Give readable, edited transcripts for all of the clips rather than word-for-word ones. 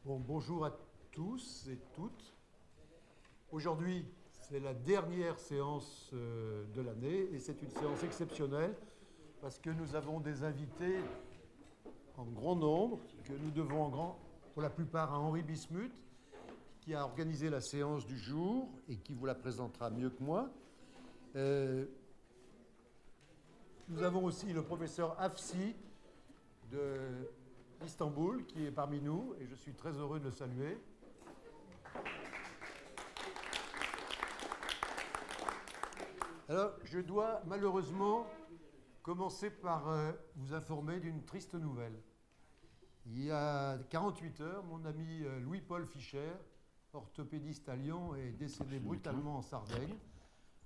Bon, bonjour à tous et toutes. Aujourd'hui, c'est la dernière séance de l'année et c'est une séance exceptionnelle parce que nous avons des invités en grand nombre que nous devons pour la plupart à Henri Bismuth qui a organisé la séance du jour et qui vous la présentera mieux que moi. Nous avons aussi le professeur Afsi d'Istanbul qui est parmi nous et je suis très heureux de le saluer. Alors, je dois malheureusement commencer par vous informer d'une triste nouvelle. Il y a 48 heures, mon ami Louis-Paul Fischer, orthopédiste à Lyon, est décédé brutalement en Sardaigne,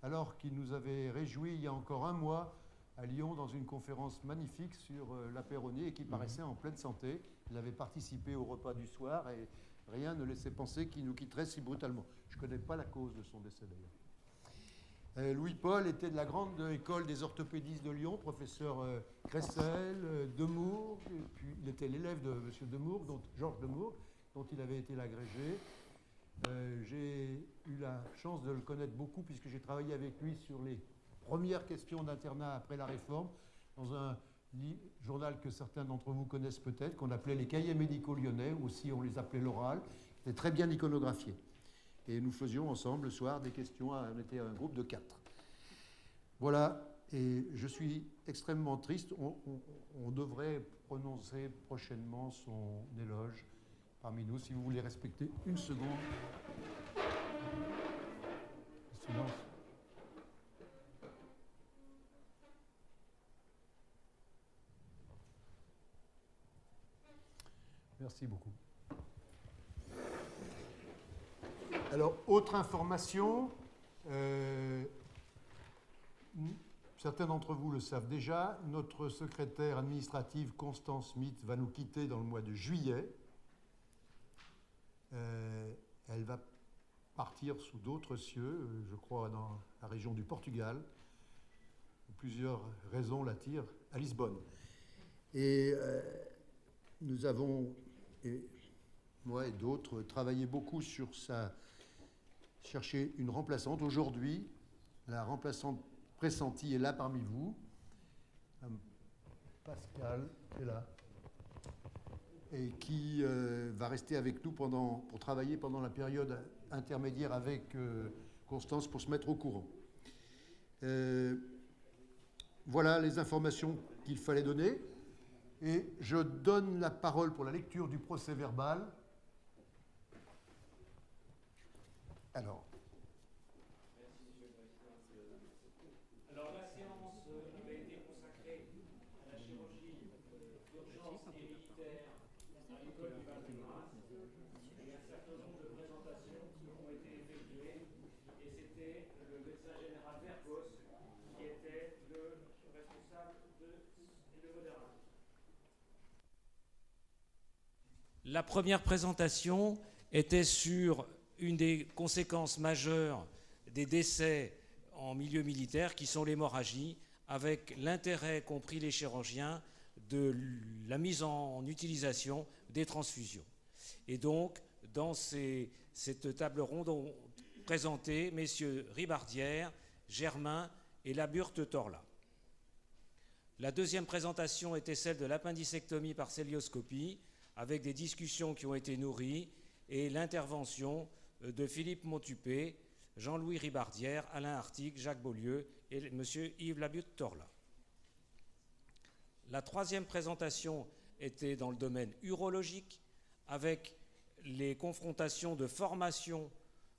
alors qu'il nous avait réjouis il y a encore un mois à Lyon dans une conférence magnifique sur la péronie et qui paraissait en pleine santé. Il avait participé au repas du soir et rien ne laissait penser qu'il nous quitterait si brutalement. Je ne connais pas la cause de son décès d'ailleurs. Louis-Paul était de la grande école des orthopédistes de Lyon, professeur Cressel, Demourg, et puis il était l'élève de M. Demourg, Georges Demourg, dont il avait été l'agrégé. J'ai eu la chance de le connaître beaucoup puisque j'ai travaillé avec lui sur les premières questions d'internat après la réforme dans un journal que certains d'entre vous connaissent peut-être, qu'on appelait les Cahiers médicaux lyonnais, ou aussi on les appelait l'oral. C'était très bien iconographié. Et nous faisions ensemble le soir des questions, on était un groupe de 4. Voilà, et je suis extrêmement triste. On devrait prononcer prochainement son éloge parmi nous, si vous voulez respecter une seconde. Silence. Merci beaucoup. Alors, autre information, certains d'entre vous le savent déjà, notre secrétaire administrative Constance Smith va nous quitter dans le mois de juillet. Elle va partir sous d'autres cieux, je crois dans la région du Portugal. Plusieurs raisons l'attirent à Lisbonne. Et nous avons, moi et d'autres, travaillé beaucoup sur chercher une remplaçante. Aujourd'hui, la remplaçante pressentie est là parmi vous. Pascal est là. Et qui va rester avec nous pour travailler pendant la période intermédiaire avec Constance pour se mettre au courant. Voilà les informations qu'il fallait donner. Et je donne la parole pour la lecture du procès-verbal. Alors. Merci, Monsieur le Président. Alors, la séance avait été consacrée à la chirurgie d'urgence et militaire à l'école du Val-de-Grâce et un certain nombre de présentations qui ont été effectuées. Et c'était le médecin général Vergos qui était le responsable et le modérateur. La première présentation était sur une des conséquences majeures des décès en milieu militaire, qui sont l'hémorragie, avec l'intérêt qu'ont pris les chirurgiens de la mise en utilisation des transfusions. Et donc, dans cette table ronde, ont présenté messieurs Ribardière, Germain et Laburte-Torla. La deuxième présentation était celle de l'appendicectomie par cœlioscopie, avec des discussions qui ont été nourries et l'intervention de Philippe Montupé, Jean-Louis Ribardière, Alain Artigue, Jacques Beaulieu et M. Yves Laburte-Torla. La troisième présentation était dans le domaine urologique, avec les confrontations de formation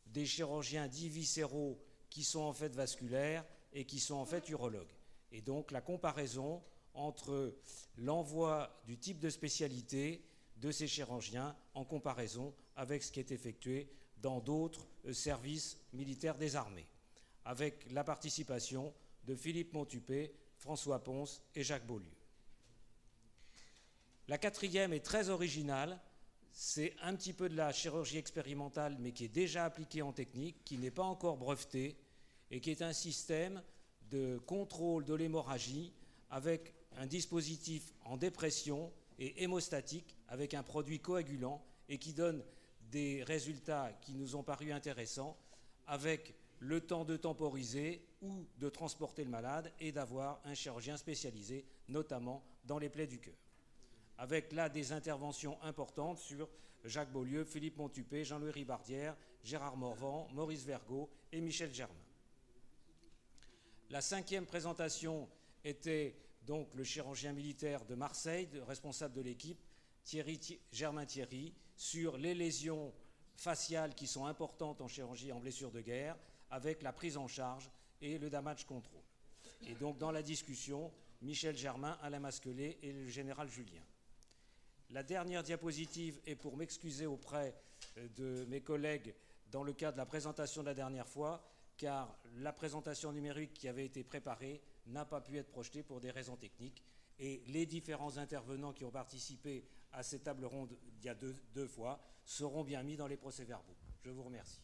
des chirurgiens dits viscéraux qui sont en fait vasculaires et qui sont en fait urologues. Et donc la comparaison entre l'envoi du type de spécialité de ces chirurgiens en comparaison avec ce qui est effectué dans d'autres services militaires des armées, avec la participation de Philippe Montupé, François Ponce et Jacques Beaulieu. La quatrième est très originale, c'est un petit peu de la chirurgie expérimentale, mais qui est déjà appliquée en technique, qui n'est pas encore brevetée, et qui est un système de contrôle de l'hémorragie avec un dispositif en dépression et hémostatique avec un produit coagulant et qui donne des résultats qui nous ont paru intéressants avec le temps de temporiser ou de transporter le malade et d'avoir un chirurgien spécialisé, notamment dans les plaies du cœur. Avec là des interventions importantes sur Jacques Beaulieu, Philippe Montupet, Jean-Louis Ribardière, Gérard Morvan, Maurice Vergot et Michel Germain. La 5e présentation était donc le chirurgien militaire de Marseille, responsable de l'équipe, Germain Thierry, sur les lésions faciales qui sont importantes en chirurgie en blessure de guerre, avec la prise en charge et le damage control. Et donc dans la discussion, Michel Germain, Alain Masquelet et le général Julien. La dernière diapositive est pour m'excuser auprès de mes collègues dans le cadre de la présentation de la dernière fois, car la présentation numérique qui avait été préparée n'a pas pu être projetée pour des raisons techniques. Et les différents intervenants qui ont participé à cette table ronde il y a deux fois seront bien mis dans les procès-verbaux. Je vous remercie.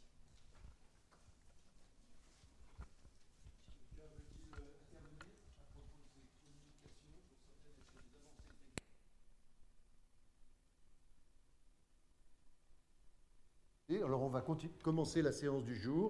Alors on va commencer la séance du jour.